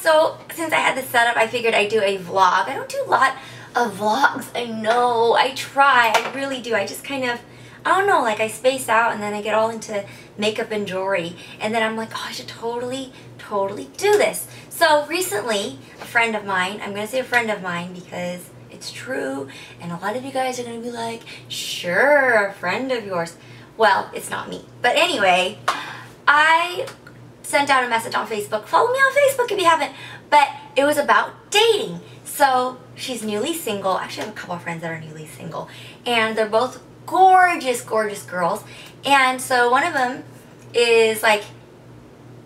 so since I had this setup, I figured I'd do a vlog. I don't do a lot of vlogs, I know, I try, I really do. I just kind of, I don't know, like I space out and then I get all into makeup and jewelry, and then I'm like, oh, I should totally do this. So recently, a friend of mine, I'm going to say a friend of mine because it's true, and a lot of you guys are going to be like, sure, a friend of yours. Well, it's not me. But anyway, I sent out a message on Facebook. Follow me on Facebook if you haven't. But it was about dating. So she's newly single. Actually, I have a couple of friends that are newly single. And they're both gorgeous, gorgeous girls. And so one of them is like,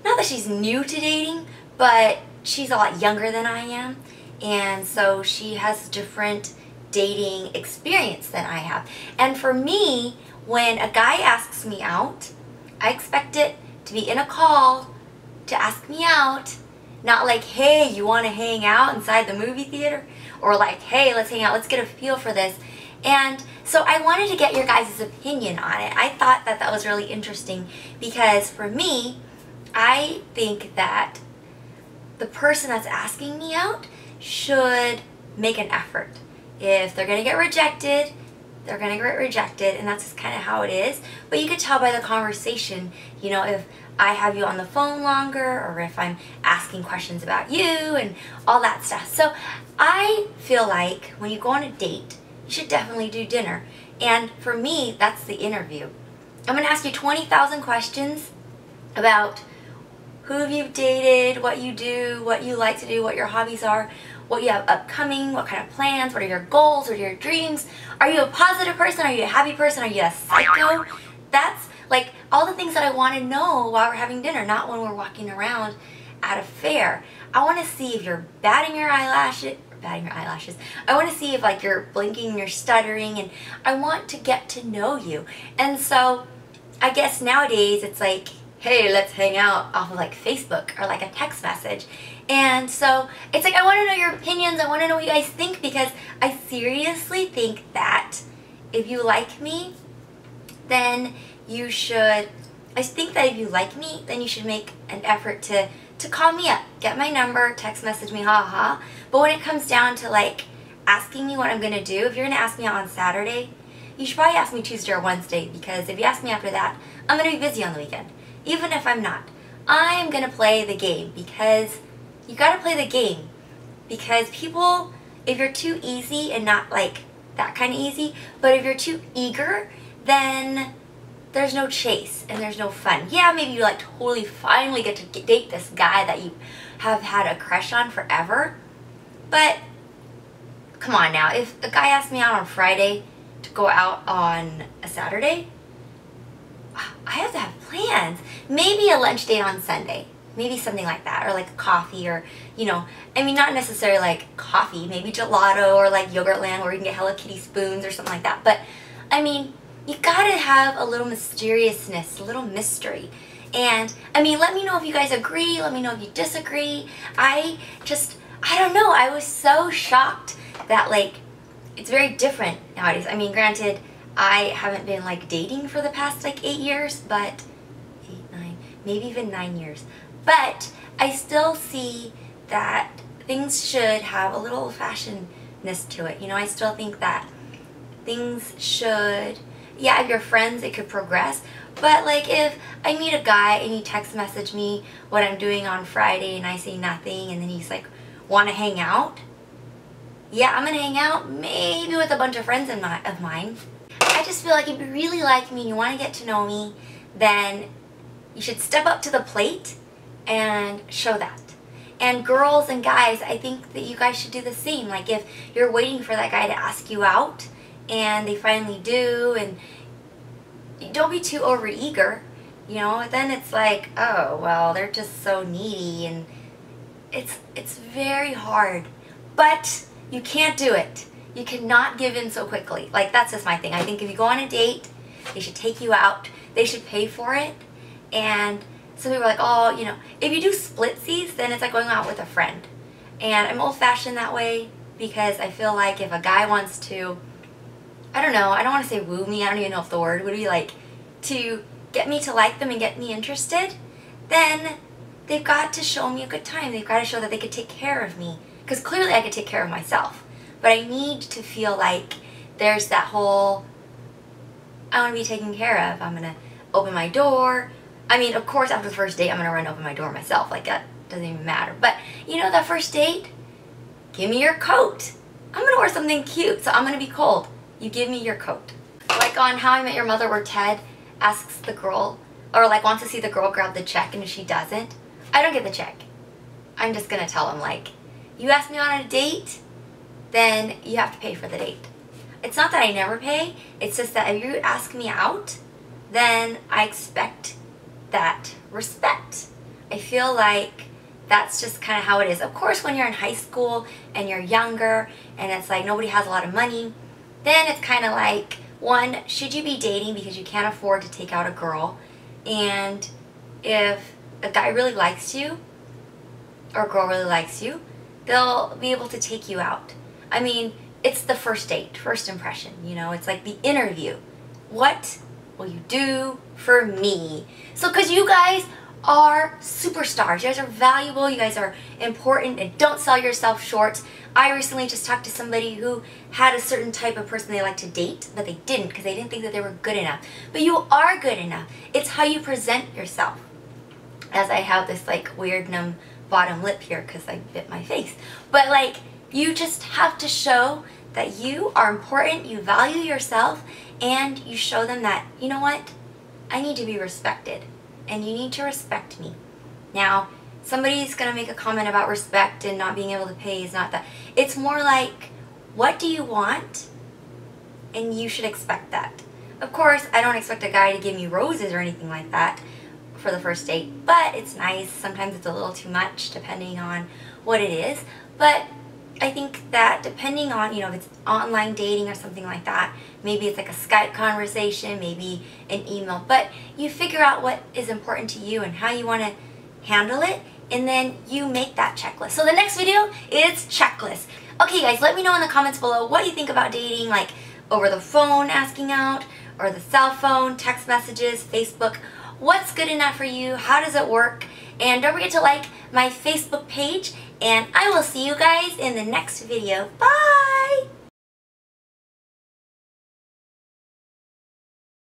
not that she's new to dating, but she's a lot younger than I am. And so she has different dating experience than I have. And for me, when a guy asks me out, I expect it to be in a call to ask me out, not like, hey, you want to hang out inside the movie theater? Or like, hey, let's hang out, let's get a feel for this. And so I wanted to get your guys' opinion on it. I thought that that was really interesting because for me, I think that the person that's asking me out should make an effort. If they're going to get rejected, they're going to get rejected, and that's just kind of how it is. But you could tell by the conversation, you know, if I have you on the phone longer or if I'm asking questions about you and all that stuff. So I feel like when you go on a date, you should definitely do dinner. And for me, that's the interview. I'm going to ask you 20,000 questions about who you've dated, what you do, what you like to do, what your hobbies are, what you have upcoming, what kind of plans, what are your goals, what are your dreams. Are you a positive person? Are you a happy person? Are you a psycho? That's like all the things that I want to know while we're having dinner, not when we're walking around at a fair. I want to see if you're batting your eyelashes. I want to see if like you're blinking and you're stuttering, and I want to get to know you. And so I guess nowadays it's like, hey, let's hang out off of like Facebook or like a text message. And so it's like I want to know your opinions. I want to know what you guys think, because I seriously think that if you like me, then you should, I think that if you like me, then you should make an effort to call me up, get my number, text message me, haha. But when it comes down to like asking me what I'm going to do, if you're going to ask me out on Saturday, you should probably ask me Tuesday or Wednesday, because if you ask me after that, I'm going to be busy on the weekend. Even if I'm not, I'm going to play the game, because you got to play the game. Because people, if you're too easy and not like that kind of easy, but if you're too eager, then there's no chase and there's no fun. Yeah, maybe you like totally finally get to date this guy that you have had a crush on forever. But come on now, if a guy asks me out on Friday to go out on a Saturday, I have to have plans. Maybe a lunch date on Sunday. Maybe something like that. Or like a coffee, or, you know, I mean, not necessarily like coffee. Maybe gelato or like Yogurtland where you can get Hello Kitty spoons or something like that. But, I mean, you gotta have a little mysteriousness, a little mystery. And, I mean, let me know if you guys agree. Let me know if you disagree. I don't know. I was so shocked that, like, it's very different nowadays. I mean, granted, I haven't been like dating for the past like 8 years, but 8, 9, maybe even 9 years. But I still see that things should have a little old-fashionedness to it. You know, I still think that things should, yeah, if you're friends, it could progress. But like if I meet a guy and he text message me what I'm doing on Friday and I say nothing, and then he's like, want to hang out? Yeah, I'm gonna hang out maybe with a bunch of friends of mine. I just feel like if you really like me and you want to get to know me, then you should step up to the plate and show that. And girls and guys, I think that you guys should do the same. Like if you're waiting for that guy to ask you out and they finally do, and don't be too overeager, you know, then it's like, oh, well, they're just so needy, and it's very hard. But you can't do it. You cannot give in so quickly. Like, that's just my thing. I think if you go on a date, they should take you out. They should pay for it. And some people are like, oh, you know, if you do splitsies, then it's like going out with a friend. And I'm old-fashioned that way, because I feel like if a guy wants to, I don't know, I don't want to say woo me, I don't even know if the word would be like, to get me to like them and get me interested, then they've got to show me a good time. They've got to show that they could take care of me. Because clearly I could take care of myself. But I need to feel like there's that whole, I want to be taken care of. I'm going to open my door. I mean, of course, after the first date, I'm going to run and open my door myself. Like, that doesn't even matter. But, you know, that first date, give me your coat. I'm going to wear something cute, so I'm going to be cold. You give me your coat. Like on How I Met Your Mother, where Ted asks the girl, or like wants to see the girl grab the check, and if she doesn't, I don't get the check. I'm just going to tell him, like, you asked me on a date, then you have to pay for the date. It's not that I never pay, it's just that if you ask me out, then I expect that respect. I feel like that's just kind of how it is. Of course, when you're in high school and you're younger and it's like nobody has a lot of money, then it's kind of like, one, should you be dating because you can't afford to take out a girl? And if a guy really likes you or a girl really likes you, they'll be able to take you out. I mean, it's the first date, first impression, you know, it's like the interview. What will you do for me? So, because you guys are superstars, you guys are valuable, you guys are important, and don't sell yourself short. I recently just talked to somebody who had a certain type of person they like to date, but they didn't because they didn't think that they were good enough. But you are good enough. It's how you present yourself. As I have this like weird numb bottom lip here because I bit my face. But like, you just have to show that you are important, you value yourself, and you show them that, you know what, I need to be respected, and you need to respect me. Now, somebody's going to make a comment about respect and not being able to pay is not that. It's more like, what do you want? And you should expect that. Of course, I don't expect a guy to give me roses or anything like that for the first date, but it's nice. Sometimes it's a little too much depending on what it is. But I think that depending on, you know, if it's online dating or something like that, maybe it's like a Skype conversation, maybe an email, but you figure out what is important to you and how you want to handle it, and then you make that checklist. So the next video is checklist. Okay guys, let me know in the comments below what you think about dating, like over the phone asking out, or the cell phone, text messages, Facebook. What's good enough for you? How does it work? And don't forget to like my Facebook page, and I will see you guys in the next video. Bye!